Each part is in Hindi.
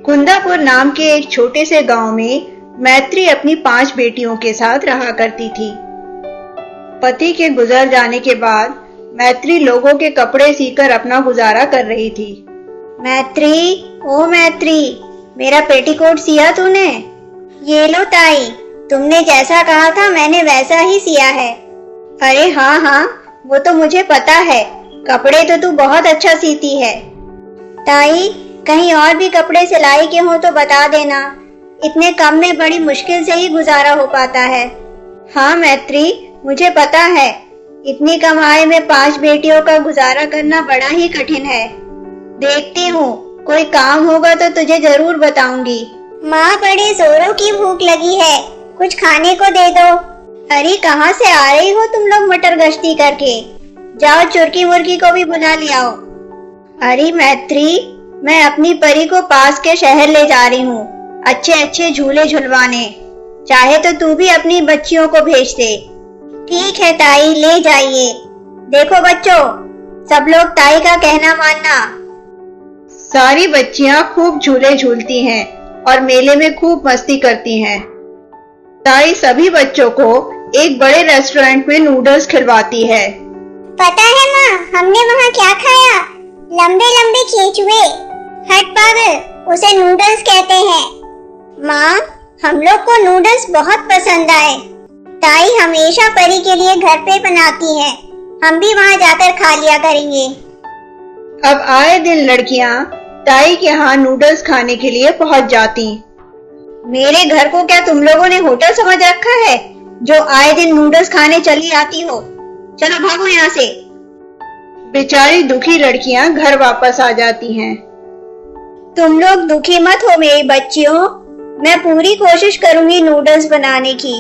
कुंदापुर नाम के एक छोटे से गांव में मैत्री अपनी 5 बेटियों के साथ रहा करती थी। पति के गुजर जाने के बाद मैत्री लोगों के कपड़े सीकर अपना गुजारा कर रही थी। मैत्री, ओ मैत्री, मेरा पेटीकोट सिया तूने? ये लो ताई, तुमने जैसा कहा था मैंने वैसा ही सिया है। अरे हाँ हाँ, वो तो मुझे पता है, कपड़े तो तू बहुत अच्छा सीती है। ताई, कहीं और भी कपड़े सिलाई के हो तो बता देना, इतने कम में बड़ी मुश्किल से ही गुजारा हो पाता है। हाँ मैत्री, मुझे पता है, इतनी कम आय में 5 बेटियों का गुजारा करना बड़ा ही कठिन है। देखती हूँ, कोई काम होगा तो तुझे जरूर बताऊंगी। माँ, बड़े जोरों की भूख लगी है, कुछ खाने को दे दो। अरे कहाँ से आ रही हो तुम लोग मटर गश्ती करके? जाओ चुरकी मुर्गी को भी बुला ले आओ। अरे मैत्री, मैं अपनी परी को पास के शहर ले जा रही हूँ अच्छे अच्छे झूले झुलवाने। चाहे तो तू भी अपनी बच्चियों को भेज दे। ठीक है ताई, ले जाइए। देखो बच्चों, सब लोग ताई का कहना मानना। सारी बच्चियां खूब झूले झूलती हैं और मेले में खूब मस्ती करती हैं। ताई सभी बच्चों को एक बड़े रेस्टोरेंट में नूडल्स खिलवाती है। पता है माँ, हमने वहाँ क्या खाया? लंबे लंबे केचुए। हट पागल, उसे नूडल्स कहते हैं। माँ, हम लोग को नूडल्स बहुत पसंद आए। ताई हमेशा परी के लिए घर पे बनाती है, हम भी वहाँ जाकर खा लिया करेंगे। अब आए दिन लड़कियाँ ताई के यहाँ नूडल्स खाने के लिए पहुँच जाती। मेरे घर को क्या तुम लोगों ने होटल समझ रखा है, जो आए दिन नूडल्स खाने चली आती हो? चलो भागो यहाँ से। बेचारी दुखी लड़कियां घर वापस आ जाती हैं। तुम लोग दुखी मत हो मेरी बच्चियों, मैं पूरी कोशिश करूंगी नूडल्स बनाने की।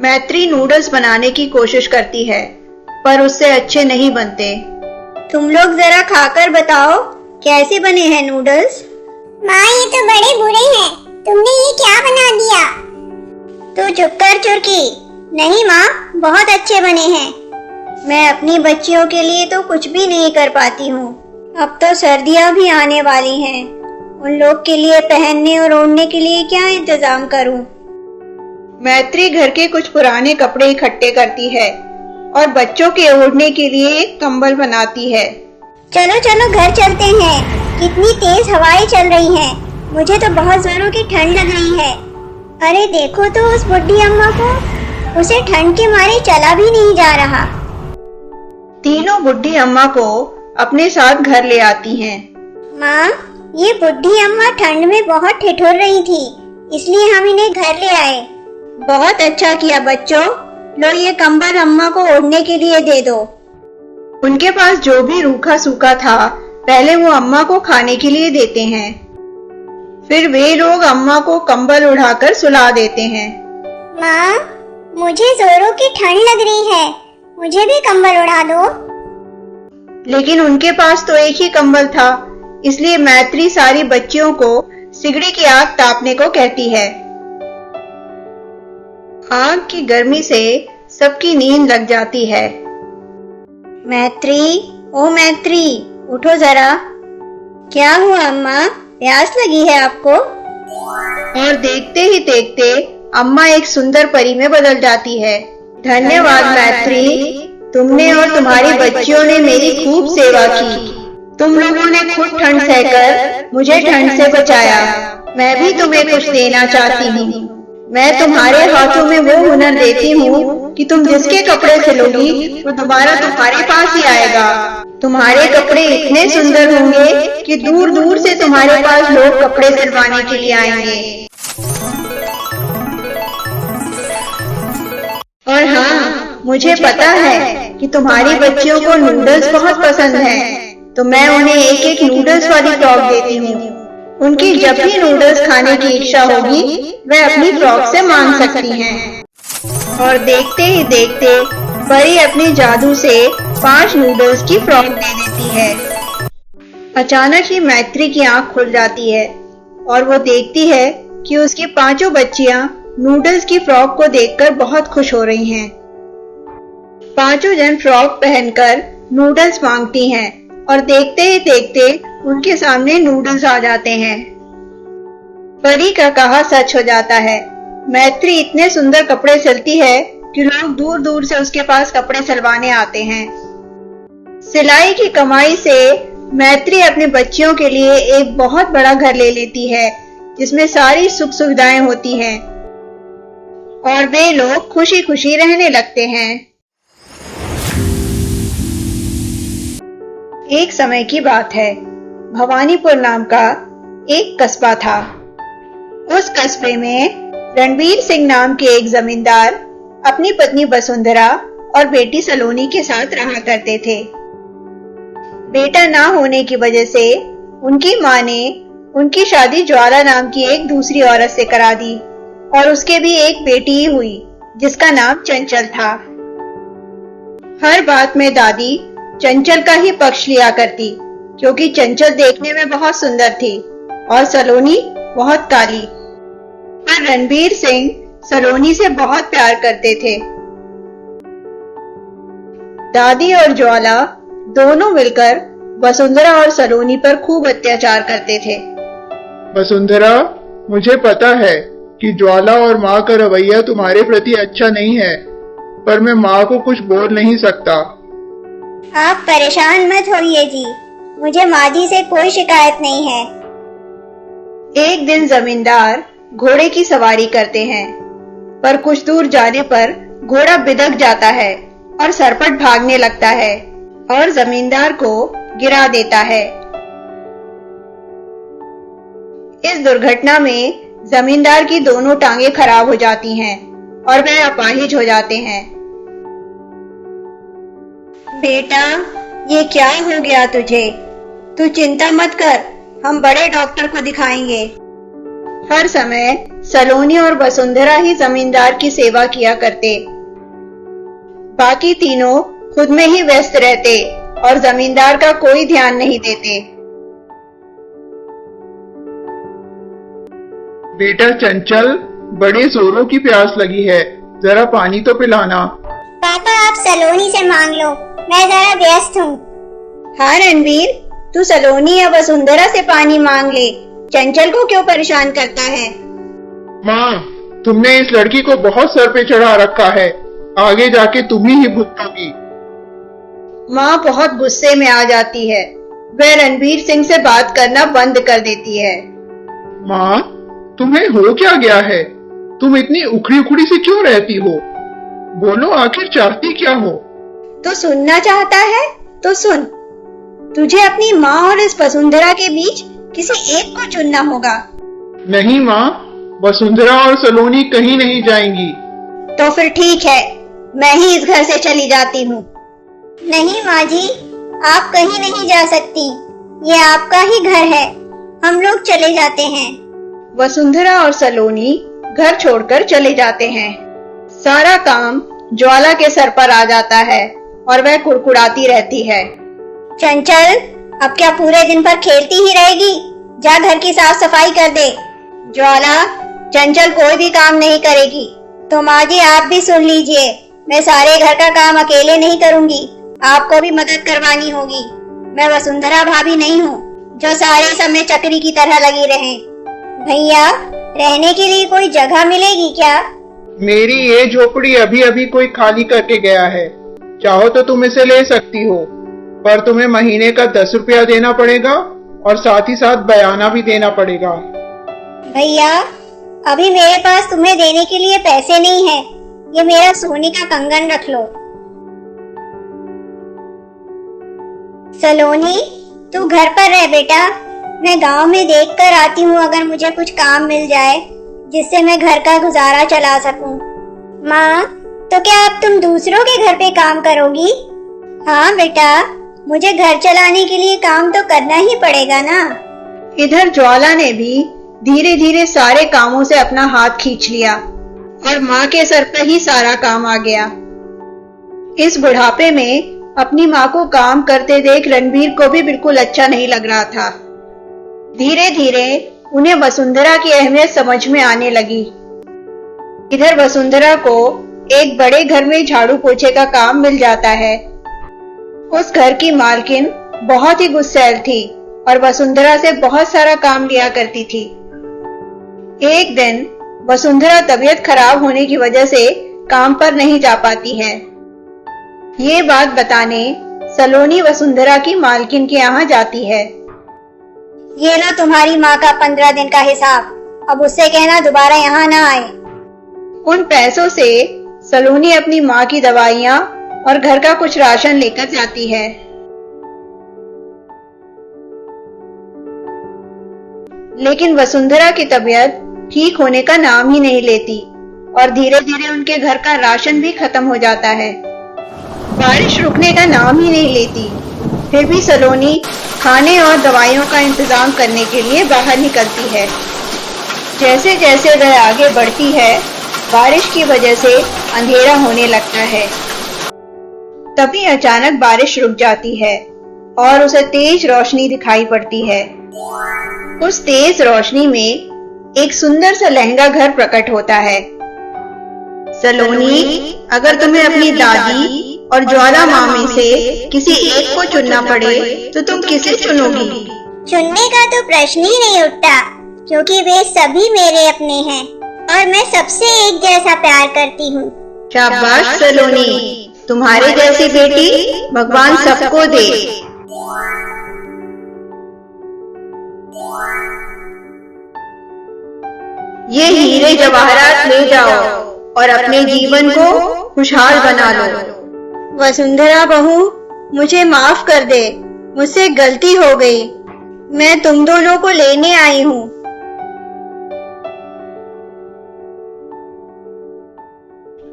मैत्री नूडल्स बनाने की कोशिश करती है, पर उससे अच्छे नहीं बनते। तुम लोग जरा खाकर बताओ, कैसे बने हैं नूडल्स? माँ, ये तो बड़े बुरे हैं, तुमने ये क्या बना दिया? तू चुप कर चुरकी। नहीं माँ, बहुत अच्छे बने हैं। मैं अपनी बच्चियों के लिए तो कुछ भी नहीं कर पाती हूँ। अब तो सर्दियाँ भी आने वाली हैं, उन लोग के लिए पहनने और ओढ़ने के लिए क्या इंतजाम करूँ? मैत्री घर के कुछ पुराने कपड़े इकट्ठे करती है और बच्चों के ओढ़ने के लिए एक कंबल बनाती है। चलो चलो घर चलते हैं, कितनी तेज हवाएं चल रही हैं, मुझे तो बहुत जोरों की ठंड लग रही है। अरे देखो तो उस बुढ़ी अम्मा को, उसे ठंड के मारे चला भी नहीं जा रहा। तीनों बुढ़ी अम्मा को अपने साथ घर ले आती हैं। माँ, ये बुढ़ी अम्मा ठंड में बहुत ठिठुर रही थी, इसलिए हम इन्हें घर ले आए। बहुत अच्छा किया बच्चों, लो ये कंबल अम्मा को ओढ़ने के लिए दे दो। उनके पास जो भी रूखा सूखा था, पहले वो अम्मा को खाने के लिए देते हैं, फिर वे लोग अम्मा को कंबल उड़ाकर सुला देते हैं। माँ, मुझे जोरों की ठंड लग रही है, मुझे भी कंबल उड़ा दो। लेकिन उनके पास तो एक ही कंबल था, इसलिए मैत्री सारी बच्चियों को सिगड़ी की आग तापने को कहती है। आग की गर्मी से सबकी नींद लग जाती है। मैत्री, ओ मैत्री, उठो जरा। क्या हुआ अम्मा, प्यास लगी है आपको? और देखते ही देखते अम्मा एक सुंदर परी में बदल जाती है। धन्यवाद मैत्री, तुमने और तुम्हारी बच्चियों ने मेरी खूब सेवा की। तुम लोगों ने खुद ठंड सहकर मुझे ठंड से बचाया। मैं भी तुम्हें कुछ देना चाहती हूँ। मैं तुम्हारे हाथों में वो हुनर देती हूँ कि तुम जिसके कपड़े सिलोगी वो दोबारा तुम्हारे पास ही आएगा। तुम्हारे कपड़े इतने सुंदर होंगे कि दूर दूर से तुम्हारे पास लोग कपड़े सिलवाने के लिए आएंगे। और हाँ, मुझे पता है कि तुम्हारी बच्चियों को नूडल्स बहुत पसंद है, तो मैं उन्हें एक एक नूडल्स वाली फ्रॉक देती हूँ। उनकी जब भी नूडल्स खाने की इच्छा होगी, वह अपनी फ्रॉक से मांग सकती हैं। और देखते ही देखते परी अपनी जादू से 5 नूडल्स की फ्रॉक दे देती है। अचानक ही मैत्री की आंख खुल जाती है और वो देखती है कि उसकी 5 बच्चियां नूडल्स की फ्रॉक को देखकर बहुत खुश हो रही हैं। 5 जन फ्रॉक पहनकर नूडल्स मांगती हैं और देखते ही देखते उनके सामने नूडल्स आ जाते हैं। परी का कहा सच हो जाता है। मैत्री इतने सुंदर कपड़े सिलती है कि लोग दूर दूर से उसके पास कपड़े सिलवाने आते हैं। सिलाई की कमाई से मैत्री अपने बच्चियों के लिए एक बहुत बड़ा घर ले लेती है, जिसमें सारी सुख सुविधाएं होती हैं और वे लोग खुशी खुशी रहने लगते हैं। एक समय की बात है, भवानीपुर नाम का एक कस्बा था। उस कस्बे में रणबीर सिंह नाम के एक जमींदार अपनी पत्नी वसुंधरा और बेटी सलोनी के साथ रहा करते थे। बेटा ना होने की वजह से उनकी माँ ने उनकी शादी ज्वाला नाम की एक दूसरी औरत से करा दी और उसके भी एक बेटी ही हुई जिसका नाम चंचल था। हर बात में दादी चंचल का ही पक्ष लिया करती, क्योंकि चंचल देखने में बहुत सुंदर थी और सलोनी बहुत काली। पर रणबीर सिंह सलोनी से बहुत प्यार करते थे। दादी और ज्वाला दोनों मिलकर वसुंधरा और सलोनी पर खूब अत्याचार करते थे। वसुंधरा, मुझे पता है कि ज्वाला और माँ का रवैया तुम्हारे प्रति अच्छा नहीं है, पर मैं माँ को कुछ बोल नहीं सकता। आप परेशान मत होइए जी, मुझे माँ जी से कोई शिकायत नहीं है। एक दिन जमींदार घोड़े की सवारी करते हैं, पर कुछ दूर जाने पर घोड़ा बिदक जाता है और सरपट भागने लगता है और जमींदार को गिरा देता है। इस दुर्घटना में जमींदार की दोनों टांगे खराब हो जाती हैं और वह अपाहिज हो जाते हैं। बेटा, ये क्या हो गया तुझे? तू चिंता मत कर, हम बड़े डॉक्टर को दिखाएंगे। हर समय सलोनी और वसुंधरा ही जमींदार की सेवा किया करते। बाकी तीनों खुद में ही व्यस्त रहते और जमींदार का कोई ध्यान नहीं देते। बेटा चंचल, बड़े जोरों की प्यास लगी है, जरा पानी तो पिलाना। पापा, आप सलोनी से मांग लो, मैं जरा व्यस्त हूँ। हाँ रणवीर, तू सलोनी या वसुंधरा से पानी मांग ले, चंचल को क्यों परेशान करता है? माँ, तुमने इस लड़की को बहुत सर पे चढ़ा रखा है, आगे जाके तुम ही भुगतोगी। माँ बहुत गुस्से में आ जाती है। वह रणबीर सिंह से बात करना बंद कर देती है। माँ, तुम्हें हो क्या गया है? तुम इतनी उखड़ी उखड़ी से क्यों रहती हो? बोलो, आखिर चाहती क्या हो? तो सुनना चाहता है तो सुन। तुझे अपनी माँ और इस वसुंधरा के बीच किसी एक को चुनना होगा। नहीं माँ, वसुंधरा और सलोनी कहीं नहीं जाएंगी। तो फिर ठीक है, मैं ही इस घर से चली जाती हूँ। नहीं माँ जी, आप कहीं नहीं जा सकती, ये आपका ही घर है, हम लोग चले जाते हैं। वसुंधरा और सलोनी घर छोड़कर चले जाते हैं। सारा काम ज्वाला के सर पर आ जाता है और वह कुड़कुड़ाती रहती है। चंचल, अब क्या पूरे दिन भर खेलती ही रहेगी? जा घर की साफ सफाई कर दे। ज्वाला, चंचल कोई भी काम नहीं करेगी। तो माँ जी, आप भी सुन लीजिए, मैं सारे घर का काम अकेले नहीं करूँगी, आपको भी मदद करवानी होगी। मैं वसुंधरा भाभी नहीं हूँ जो सारे समय चक्री की तरह लगी रहे। भैया, रहने के लिए कोई जगह मिलेगी क्या? मेरी ये झोपड़ी अभी अभी कोई खाली करके गया है, चाहो तो तुम इसे ले सकती हो, पर तुम्हें महीने का 10 रुपया देना पड़ेगा और साथ ही साथ बयाना भी देना पड़ेगा। भैया, अभी मेरे पास तुम्हें देने के लिए पैसे नहीं है, ये मेरा सोने का कंगन रख लो। सलोनी, तू घर पर रह बेटा, मैं गांव में देख कर आती हूँ, अगर मुझे कुछ काम मिल जाए जिससे मैं घर का गुजारा चला सकूं। माँ, तो क्या अब तुम दूसरों के घर पे काम करोगी? हाँ बेटा, मुझे घर चलाने के लिए काम तो करना ही पड़ेगा ना। इधर ज्वाला ने भी धीरे धीरे सारे कामों से अपना हाथ खींच लिया और माँ के सर पर ही सारा काम आ गया। इस बुढ़ापे में अपनी माँ को काम करते देख रणबीर को भी बिल्कुल अच्छा नहीं लग रहा था। धीरे धीरे उन्हें वसुंधरा की अहमियत समझ में आने लगी। इधर वसुंधरा को एक बड़े घर में झाड़ू पोछे का काम मिल जाता है। उस घर की मालकिन बहुत ही गुस्सैल थी और वसुंधरा से बहुत सारा काम लिया करती थी। एक दिन वसुंधरा तबीयत खराब होने की वजह से काम पर नहीं जा पाती है। ये बात बताने सलोनी वसुंधरा की मालकिन के यहाँ जाती है। ये लो तुम्हारी माँ का 15 दिन का हिसाब, अब उससे कहना दोबारा यहाँ ना आए। उन पैसों से सलोनी अपनी माँ की दवाइयाँ और घर का कुछ राशन लेकर जाती है। लेकिन वसुंधरा की तबीयत ठीक होने का नाम ही नहीं लेती और धीरे धीरे उनके घर का राशन भी खत्म हो जाता है। बारिश रुकने का नाम ही नहीं लेती, फिर भी सलोनी खाने और दवाइयों का इंतजाम करने के लिए बाहर निकलती है। जैसे जैसे वह आगे बढ़ती है, बारिश की वजह से अंधेरा होने लगता है। तभी अचानक बारिश रुक जाती है और उसे तेज रोशनी दिखाई पड़ती है। उस तेज रोशनी में एक सुंदर सा लहंगा घर प्रकट होता है। सलोनी, अगर तुम्हें अपनी दादी और ज्वाला माँ में से किसी एक को चुनना पड़े तो तुम किसे चुनोगी? चुनने का तो प्रश्न ही नहीं उठता, क्योंकि वे सभी मेरे अपने हैं और मैं सबसे एक जैसा प्यार करती हूँ। शाबाश सलोनी, तुम्हारे जैसी बेटी भगवान सबको दे। ये हीरे जवाहरात ले जाओ और अपने जीवन को खुशहाल बना लो। वसुंधरा बहू, मुझे माफ कर दे, मुझसे गलती हो गई। मैं तुम दोनों को लेने आई हूँ।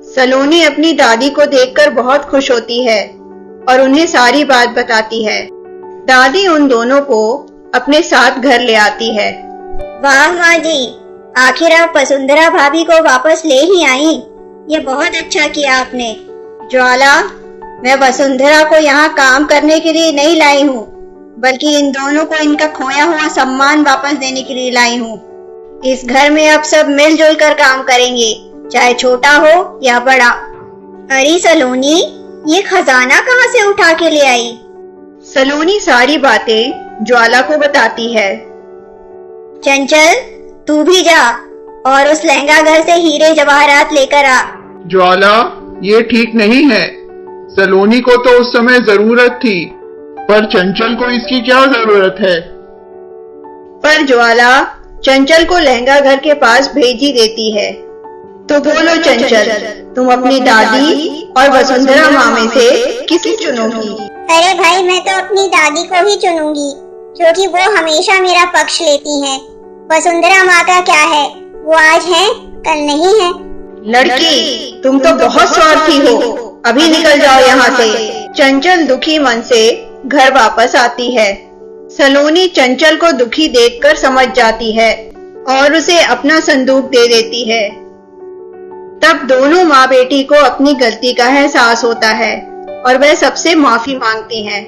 सलोनी अपनी दादी को देखकर बहुत खुश होती है और उन्हें सारी बात बताती है। दादी उन दोनों को अपने साथ घर ले आती है। वाह माँ जी, आखिर आप वसुंधरा भाभी को वापस ले ही आई। ये बहुत अच्छा किया आपने। ज्वाला, मैं वसुंधरा को यहाँ काम करने के लिए नहीं लाई हूँ, बल्कि इन दोनों को इनका खोया हुआ सम्मान वापस देने के लिए लाई हूँ। इस घर में अब सब मिलजुल कर काम करेंगे, चाहे छोटा हो या बड़ा। अरे सलोनी, ये खजाना कहाँ से उठा के ले आई? सलोनी सारी बातें ज्वाला को बताती है। चंचल, तू भी जा और उस लहंगा घर से हीरे जवाहरात लेकर आ। ज्वाला, ये ठीक नहीं है। सलोनी को तो उस समय जरूरत थी, पर चंचल को इसकी क्या जरूरत है? पर ज्वाला चंचल को लहंगा घर के पास भेज ही देती है। तो बोलो चंचल, तुम अपनी दादी और वसुंधरा माँ में से किसे चुनोगी? अरे भाई, मैं तो अपनी दादी को ही चुनूंगी, क्योंकि वो हमेशा मेरा पक्ष लेती हैं। वसुंधरा माँ का क्या है, वो आज है कल नहीं है। लड़की, तुम तो बहुत स्वार्थी हो, अभी निकल जाओ यहाँ से। चंचल दुखी मन से घर वापस आती है। सलोनी चंचल को दुखी देखकर समझ जाती है और उसे अपना संदूक दे देती है। तब दोनों माँ बेटी को अपनी गलती का एहसास होता है और वह सबसे माफी मांगती हैं।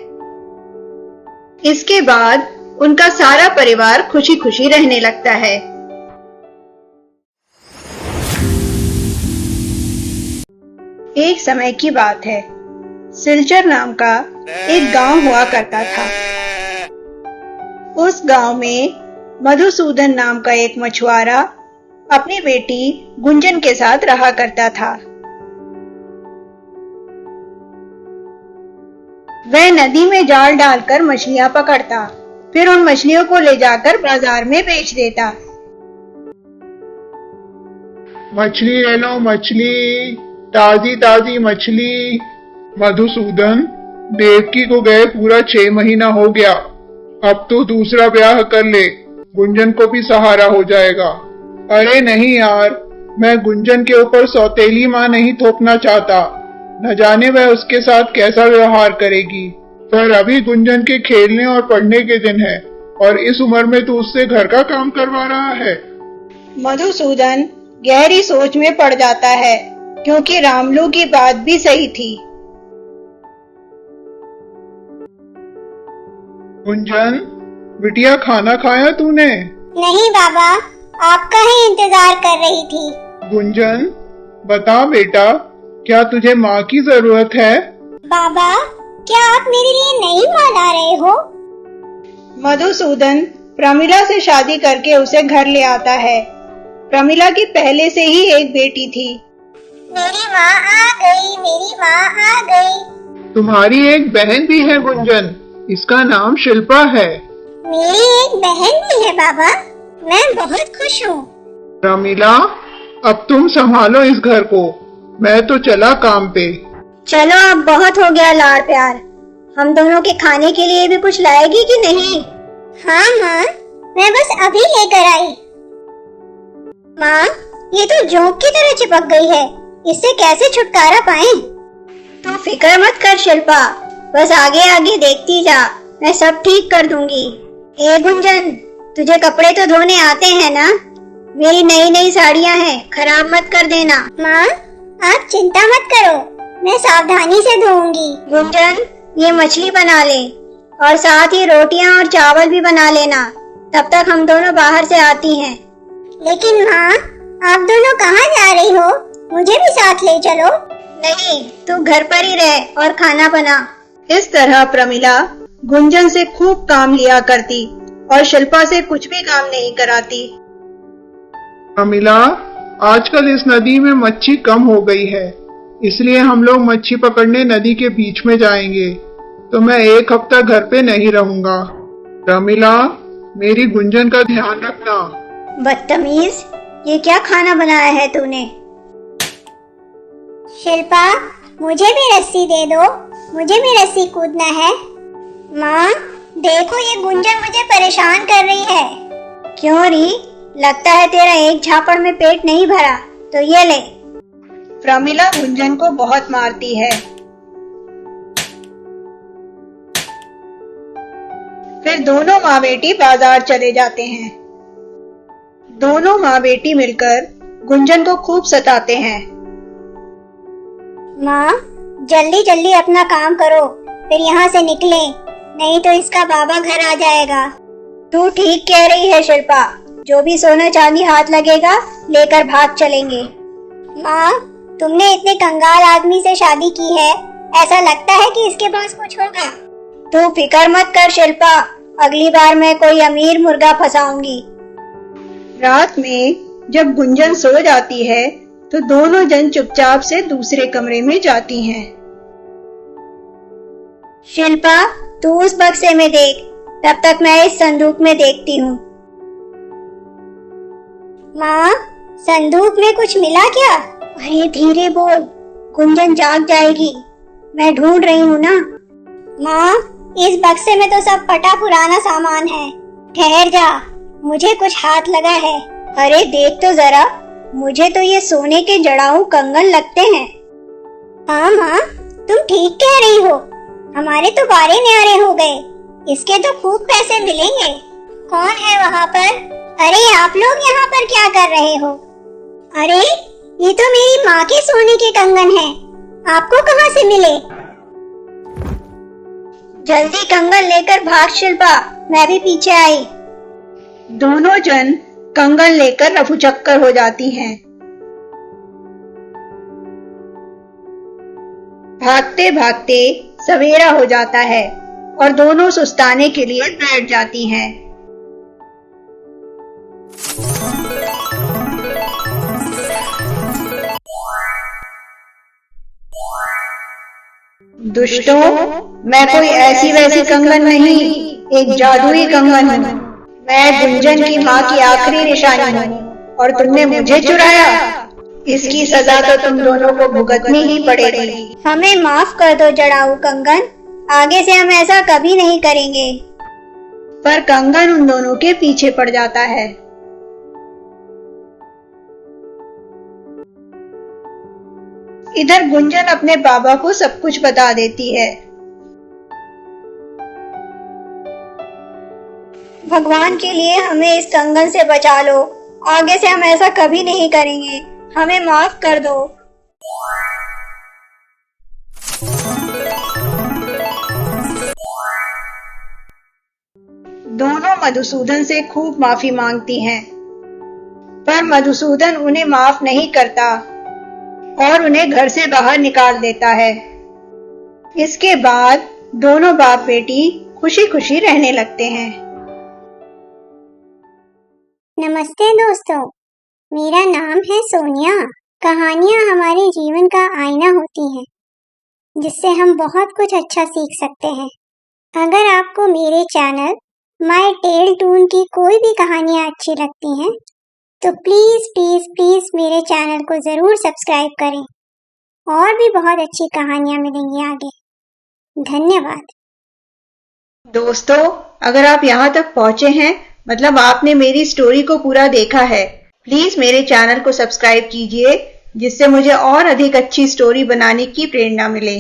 इसके बाद उनका सारा परिवार खुशी खुशी रहने लगता है। एक समय की बात है। सिलचर नाम का एक गांव हुआ करता था। उस गांव में मधुसूदन नाम का एक मछुआरा अपनी बेटी गुंजन के साथ रहा करता था। वह नदी में जाल डालकर मछलियां पकड़ता, फिर उन मछलियों को ले जाकर बाजार में बेच देता। मछली ले लो, मछली, ताजी ताजी मछली। मधुसूदन, देवकी को गए पूरा 6 महीना हो गया, अब तो दूसरा ब्याह कर ले, गुंजन को भी सहारा हो जाएगा। अरे नहीं यार, मैं गुंजन के ऊपर सौतेली माँ नहीं थोपना चाहता, न जाने वह उसके साथ कैसा व्यवहार करेगी। पर अभी गुंजन के खेलने और पढ़ने के दिन है, और इस उम्र में तू उससे घर का काम करवा रहा है। मधुसूदन गहरी सोच में पड़ जाता है, क्योंकि रामलू की बात भी सही थी। गुंजन, बिटिया, खाना खाया तूने? नहीं बाबा, आपका ही इंतजार कर रही थी। गुंजन, बता बेटा, क्या तुझे माँ की जरूरत है? बाबा, क्या आप मेरे लिए नई माँ ला रहे हो? मधुसूदन प्रमिला से शादी करके उसे घर ले आता है प्रमिला की पहले से ही एक बेटी थी। मेरी माँ आ गई, मेरी माँ आ गई। तुम्हारी एक बहन भी है गुंजन, इसका नाम शिल्पा है। मेरी एक बहन भी है बाबा, मैं बहुत खुश हूँ। प्रमिला, अब तुम संभालो इस घर को, मैं तो चला काम पे। चलो अब बहुत हो गया लाड़ प्यार, हम दोनों के खाने के लिए भी कुछ लाएगी कि नहीं? हाँ माँ, मैं बस अभी लेकर आई। माँ, ये तो जोंक की तरह चिपक गई है, इससे कैसे छुटकारा पाएं? तू फिक्र मत कर शिल्पा, बस आगे आगे देखती जा, मैं सब ठीक कर दूंगी। ए गुंजन, तुझे कपड़े तो धोने आते हैं ना? मेरी नई नई साड़ियाँ हैं, खराब मत कर देना। माँ, आप चिंता मत करो, मैं सावधानी से धोऊंगी। गुंजन, ये मछली बना ले और साथ ही रोटियां और चावल भी बना लेना, तब तक हम दोनों बाहर से आती हैं। लेकिन माँ, आप दोनों कहाँ जा रही हो? मुझे भी साथ ले चलो। नहीं, तू घर पर ही रह और खाना बना। इस तरह प्रमिला गुंजन से खूब काम लिया करती और शिल्पा से कुछ भी काम नहीं कराती। प्रमिला, आजकल इस नदी में मच्छी कम हो गई है, इसलिए हम लोग मच्छी पकड़ने नदी के बीच में जाएंगे, तो मैं एक हफ्ता घर पे नहीं रहूंगा। प्रमिला, मेरी गुंजन का ध्यान रखना। बदतमीज, ये क्या खाना बनाया है तूने? शिल्पा, मुझे भी रस्सी दे दो, मुझे भी रस्सी कूदना है। माँ, देखो ये गुंजन मुझे परेशान कर रही है। क्यों री, लगता है तेरा एक झापड़ में पेट नहीं भरा, तो ये ले। प्रमिला गुंजन को बहुत मारती है। फिर दोनों माँ बेटी बाजार चले जाते हैं। दोनों माँ बेटी मिलकर गुंजन को खूब सताते हैं। माँ, जल्दी जल्दी अपना काम करो, फिर यहाँ से निकले, नहीं तो इसका बाबा घर आ जाएगा। तू ठीक कह रही है शिल्पा, जो भी सोना चांदी हाथ लगेगा लेकर भाग चलेंगे। माँ, तुमने इतने कंगाल आदमी से शादी की है, ऐसा लगता है कि इसके पास कुछ होगा। तू फिक्र मत कर शिल्पा, अगली बार मैं कोई अमीर मुर्गा फंसाऊंगी। रात में जब गुंजन सो जाती है तो दोनों जन चुपचाप से दूसरे कमरे में जाती हैं। शिल्पा, तू उस बक्से में देख, तब तक मैं इस संदूक में देखती हूँ। माँ, संदूक में कुछ मिला क्या? अरे धीरे बोल, गुंजन जाग जाएगी, मैं ढूंढ रही हूँ ना। माँ, इस बक्से में तो सब फटा पुराना सामान है, ठहर जा, मुझे कुछ हाथ लगा है। अरे देख तो जरा, मुझे तो ये सोने के जड़ाऊ कंगन लगते हैं। हाँ माँ, तुम ठीक कह रही हो, हमारे तो बारे न्यारे हो गए, इसके तो खूब पैसे मिलेंगे। कौन है वहाँ पर? अरे आप लोग यहाँ पर क्या कर रहे हो? अरे ये तो मेरी माँ के सोने के कंगन हैं, आपको कहाँ से मिले? जल्दी कंगन लेकर भाग शिल्पा, मैं भी पीछे आई। दोनों जन कंगन लेकर रफूचक्कर हो जाती हैं। भागते भागते सवेरा हो जाता है और दोनों सुस्ताने के लिए बैठ जाती हैं। दुष्टों, मैं कोई ऐसी वैसी कंगन नहीं, एक जादुई कंगन हूँ। मैं गुंजन की माँ की आखिरी निशानी हूँ और तुमने मुझे चुराया। इसकी सजा तो तुम दोनों को भुगतनी ही पड़ेगी। हमें माफ कर दो जड़ाऊ कंगन, आगे से हम ऐसा कभी नहीं करेंगे। पर कंगन उन दोनों के पीछे पड़ जाता है। इधर गुंजन अपने बाबा को सब कुछ बता देती है। भगवान के लिए हमें इस कंगन से बचा लो, आगे से हम ऐसा कभी नहीं करेंगे, हमें माफ कर दो। दोनों मधुसूदन से खूब माफी मांगती हैं, पर मधुसूदन उन्हें माफ नहीं करता और उन्हें घर से बाहर निकाल देता है। इसके बाद दोनों बाप बेटी खुशी खुशी रहने लगते हैं। नमस्ते दोस्तों, मेरा नाम है सोनिया। कहानियाँ हमारे जीवन का आईना होती हैं, जिससे हम बहुत कुछ अच्छा सीख सकते हैं। अगर आपको मेरे चैनल माय टेल टून की कोई भी कहानियाँ अच्छी लगती हैं, तो प्लीज प्लीज प्लीज मेरे चैनल को जरूर सब्सक्राइब करें। और भी बहुत अच्छी कहानियाँ मिलेंगी आगे। धन्यवाद। दोस्तों, अगर आप यहाँ तक पहुँचे हैं, मतलब आपने मेरी स्टोरी को पूरा देखा है, प्लीज मेरे चैनल को सब्सक्राइब कीजिए, जिससे मुझे और अधिक अच्छी स्टोरी बनाने की प्रेरणा मिले।